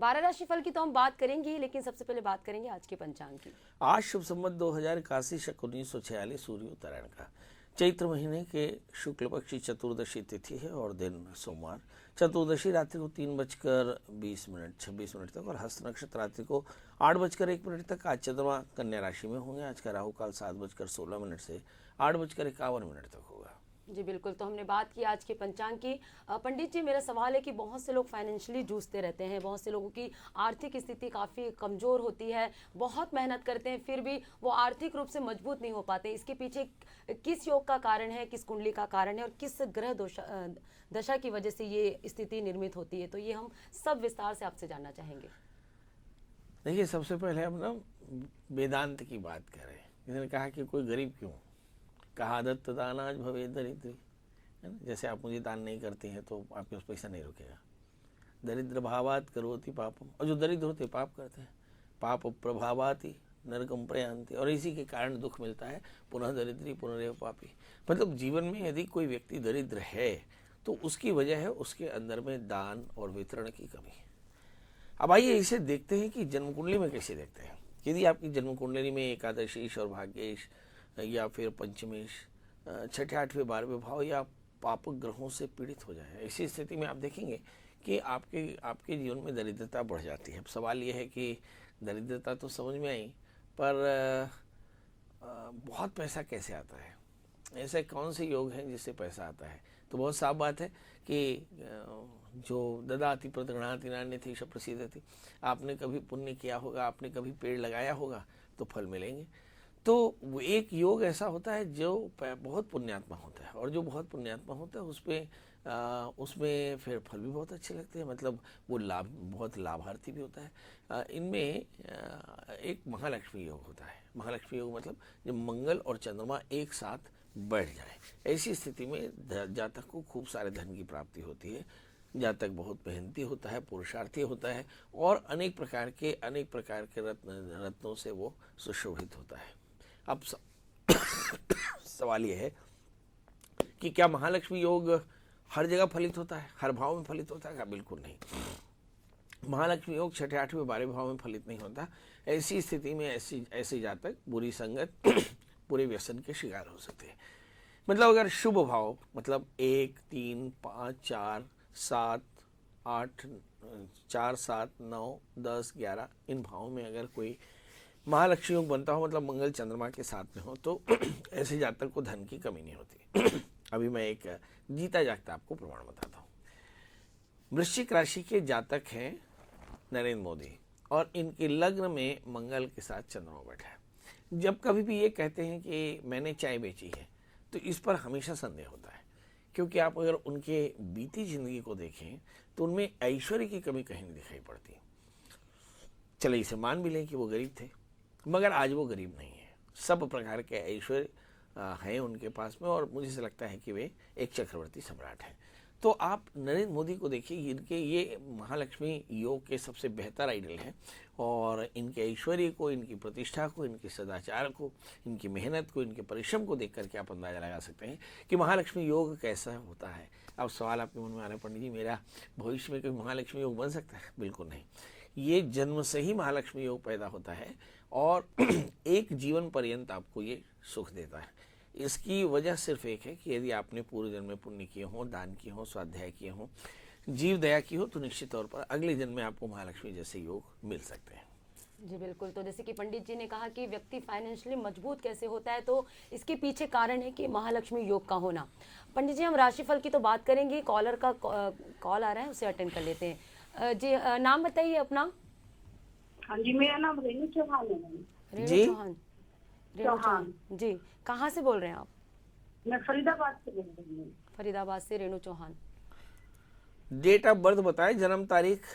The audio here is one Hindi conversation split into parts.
12 राशि फल की तो हम बात करेंगे, लेकिन सबसे पहले बात करेंगे आज के पंचांग की। आज शुभ संवत 2081 शक 1946 सूर्य उत्तरायण का चैत्र महीने के शुक्ल पक्ष की चतुर्दशी तिथि है और दिन सोमवार। चतुर्दशी रात्रि को 3:20 तक और हस्त नक्षत्र रात्रि को 8:01 तक। आज चंद्रमा कन्या राशि में होंगे। आज का राहु काल 7:16 से 8:51 तक होगा। जी बिल्कुल, तो हमने बात की आज के पंचांग की। पंडित जी, मेरा सवाल है कि बहुत से लोग फाइनेंशियली जूझते रहते हैं, बहुत से लोगों की आर्थिक स्थिति काफ़ी कमज़ोर होती है, बहुत मेहनत करते हैं फिर भी वो आर्थिक रूप से मजबूत नहीं हो पाते। इसके पीछे किस योग का कारण है, किस कुंडली का कारण है और किस ग्रह दशा की वजह से ये स्थिति निर्मित होती है, तो ये हम सब विस्तार से आपसे जानना चाहेंगे। देखिए, सबसे पहले हम ना वेदांत की बात करें। इसने कहा कि कोई गरीब क्यों, कहा दत्त दानाज भवे दरिद्री, है ना। जैसे आप मुझे दान नहीं करते हैं तो आपके पास पैसा नहीं रुकेगा। दरिद्र भावात करोति पापम, और जो दरिद्र होते पाप करते हैं, पाप प्रभावाति नरकम प्रयांति, और इसी के कारण दुख मिलता है। पुनः दरिद्री पुनरेव पापी। मतलब जीवन में यदि कोई व्यक्ति दरिद्र है तो उसकी वजह है उसके अंदर में दान और वितरण की कमी। अब आइए इसे देखते हैं कि जन्म कुंडली में कैसे देखते हैं। यदि आपकी जन्म कुंडली में एकादशीश और भाग्येश या फिर पंचमेश, छठे आठवें 12वें भाव या पापक ग्रहों से पीड़ित हो जाए, ऐसी स्थिति में आप देखेंगे कि आपके जीवन में दरिद्रता बढ़ जाती है। अब सवाल यह है कि दरिद्रता तो समझ में आई, पर बहुत पैसा कैसे आता है, ऐसे कौन से योग हैं जिससे पैसा आता है। तो बहुत साफ बात है कि जो ददाति प्रतगणाति नान्यथि स प्रसीदति, आपने कभी पुण्य किया होगा, आपने कभी पेड़ लगाया होगा तो फल मिलेंगे। तो वो एक योग ऐसा होता है जो बहुत पुण्यात्मा होता है, और जो बहुत पुण्यात्मा होता है उसमें फिर फल भी बहुत अच्छे लगते हैं, मतलब वो बहुत लाभार्थी भी होता है। इनमें एक महालक्ष्मी योग होता है। महालक्ष्मी योग मतलब जब मंगल और चंद्रमा एक साथ बैठ जाए, ऐसी स्थिति में जातक को खूब सारे धन की प्राप्ति होती है। जातक बहुत मेहनती होता है, पुरुषार्थी होता है, और अनेक प्रकार के रत्नों से वो सुशोभित होता है। अब सवाल यह है कि क्या महालक्ष्मी योग हर जगह फलित होता है, हर भाव में फलित होता है? क्या बिल्कुल नहीं। महालक्ष्मी योग छठे आठवें 12वें भाव में फलित नहीं होता। ऐसी स्थिति में ऐसे जातक बुरी संगत पूरे व्यसन के शिकार हो सकते हैं। मतलब अगर शुभ भाव, मतलब 1, 3, 5, 4, 7, 8, 4, 7, 9, 10, 11 इन भावों में अगर कोई महालक्ष्मी योग बनता हो, मतलब मंगल चंद्रमा के साथ में हो, तो ऐसे जातक को धन की कमी नहीं होती। अभी मैं एक जीता जागता आपको प्रमाण बताता हूँ। वृश्चिक राशि के जातक हैं नरेंद्र मोदी, और इनके लग्न में मंगल के साथ चंद्रमा बैठा है। जब कभी भी ये कहते हैं कि मैंने चाय बेची है, तो इस पर हमेशा संदेह होता है, क्योंकि आप अगर उनके बीती जिंदगी को देखें तो उनमें ऐश्वर्य की कमी कहीं नहीं दिखाई पड़ती। चले इसे मान भी लें कि वो गरीब थे, मगर आज वो गरीब नहीं है। सब प्रकार के ऐश्वर्य हैं उनके पास में, और मुझे से लगता है कि वे एक चक्रवर्ती सम्राट हैं। तो आप नरेंद्र मोदी को देखिए, इनके ये महालक्ष्मी योग के सबसे बेहतर आइडल हैं, और इनके ऐश्वर्य को, इनकी प्रतिष्ठा को, इनके सदाचार को, इनकी मेहनत को, इनके परिश्रम को देख करके आप अंदाजा लगा सकते हैं कि महालक्ष्मी योग कैसा होता है। अब सवाल आपके मन में आ रहा है, पंडित जी मेरा भविष्य में कोई महालक्ष्मी योग बन सकता है? बिल्कुल नहीं। ये जन्म से ही महालक्ष्मी योग पैदा होता है, और एक जीवन पर्यंत आपको ये सुख देता है। इसकी वजह सिर्फ एक है कि यदि आपने पूर्व जन्म में पुण्य किए हों, दान किए हों, स्वाध्याय किए हों, जीव दया की हो, तो निश्चित तौर पर अगले जन्म में आपको महालक्ष्मी जैसे योग मिल सकते हैं। जी बिल्कुल, तो जैसे कि पंडित जी ने कहा कि व्यक्ति फाइनेंशियली मजबूत कैसे होता है, तो इसके पीछे कारण है कि महालक्ष्मी योग का होना। पंडित जी, हम राशिफल की तो बात करेंगे, कॉलर का कॉल आ रहा है, उसे अटेंड कर लेते हैं। जी नाम बताइए अपना। हाँ जी, मेरा नाम रेणु चौहान है। रेणु चौहान। रेणु चौहान जी, कहाँ से बोल रहे हैं आप? मैं फरीदाबाद से बोल रही हूँ। फरीदाबाद से Renu Chauhan. Date of birth बताएं, जन्म तारीख।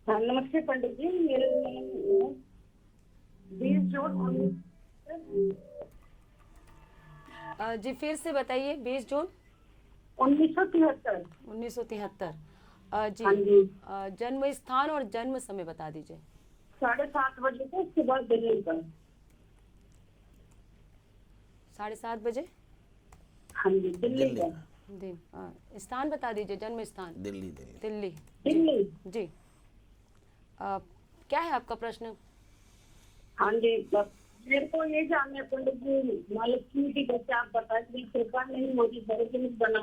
हाँ, नमस्ते पंडित जी, मेरा नाम 20 जून जी फिर से बताइए। 20 जून 1973। 1973। जी, हाँ जी। जन्म स्थान और जन्म समय बता दीजिए। 7:30 बजे को सुबह दिल्ली पर। 7:30 बजे। हाँ जी, दिल्ली पर। दिन स्थान बता दीजिए, जन्म स्थान। दिल्ली। दिल्ली। दिल्ली। जी क्या है आपका प्रश्न? हाँ जी, बस मेरे को ये जानना है पंडित जी, महालक्ष्मी की बच्चा आप बताइए, कृपा नहीं होगी, बड़े दिन बना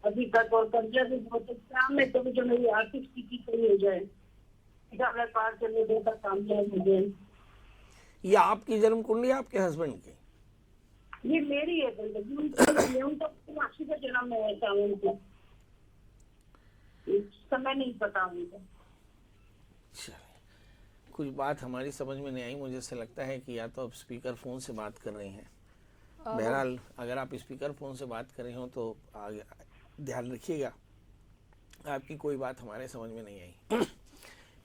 अभी तक, और कर्जा भी बहुत काम में, तो जो मेरी आर्थिक स्थिति सही हो जाए, व्यापार चलने देता, कामयाब हो जाए। ये आपकी जन्म कुंडली आपके हस्बैंड की? ये मेरी है पंडित जी, उनका 80 का जन्म है, ऐसा उनका समय नहीं पता उनका। चलिए, कुछ बात हमारी समझ में नहीं आई, मुझे ऐसा लगता है कि या तो आप स्पीकर फोन से बात कर रही हैं। बहरहाल अगर आप स्पीकर फोन से बात कर रही हो तो आगे ध्यान रखिएगा, आपकी कोई बात हमारे समझ में नहीं आई।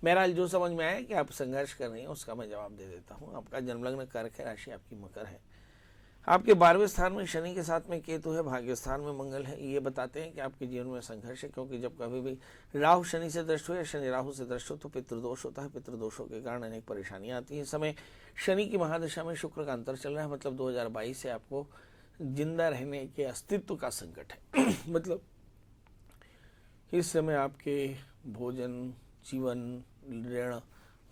बहरहाल जो समझ में आया कि आप संघर्ष कर रही हैं उसका मैं जवाब दे देता हूँ। आपका जन्मलग्न कर्क है, राशि आपकी मकर है, आपके 12वें स्थान में शनि के साथ में केतु है, भाग्य स्थान में मंगल है। ये बताते हैं कि आपके जीवन में संघर्ष है, क्योंकि जब कभी भी राहु शनि से दृष्ट हो या शनि राहु से दृष्ट हो तो पितृदोष होता है। पितृदोषों के कारण अनेक परेशानियां आती हैं। इस समय शनि की महादशा में शुक्र का अंतर चल रहा है, मतलब 2022 से आपको जिंदा रहने के अस्तित्व का संकट है। मतलब इस समय आपके भोजन, जीवन, ऋण,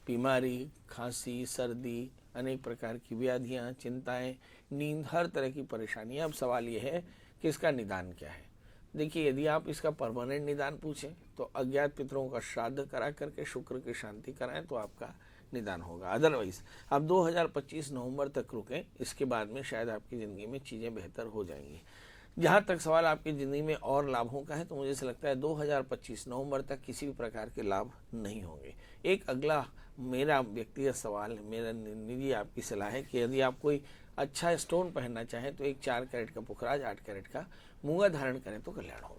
बीमारी, खांसी, सर्दी, अनेक प्रकार की व्याधियां, चिंताएं, नींद, हर तरह की परेशानियां। अब सवाल यह है कि इसका निदान क्या है। देखिए, यदि आप इसका परमानेंट निदान पूछें तो अज्ञात पितरों का श्राद्ध करा करके शुक्र की शांति कराएं तो आपका निदान होगा। अदरवाइज आप 2025 नवंबर तक रुकें, इसके बाद में शायद आपकी ज़िंदगी में चीज़ें बेहतर हो जाएंगी। जहाँ तक सवाल आपकी ज़िंदगी में और लाभों का है तो मुझे ऐसा लगता है 2025 नवंबर तक किसी भी प्रकार के लाभ नहीं होंगे। एक अगला मेरा व्यक्तिगत सवाल, मेरा निजी आपकी सलाह है कि यदि आप कोई अच्छा स्टोन पहनना चाहें तो एक 4 कैरेट का पुखराज, 8 कैरेट का मूंगा धारण करें तो कल्याण होगा।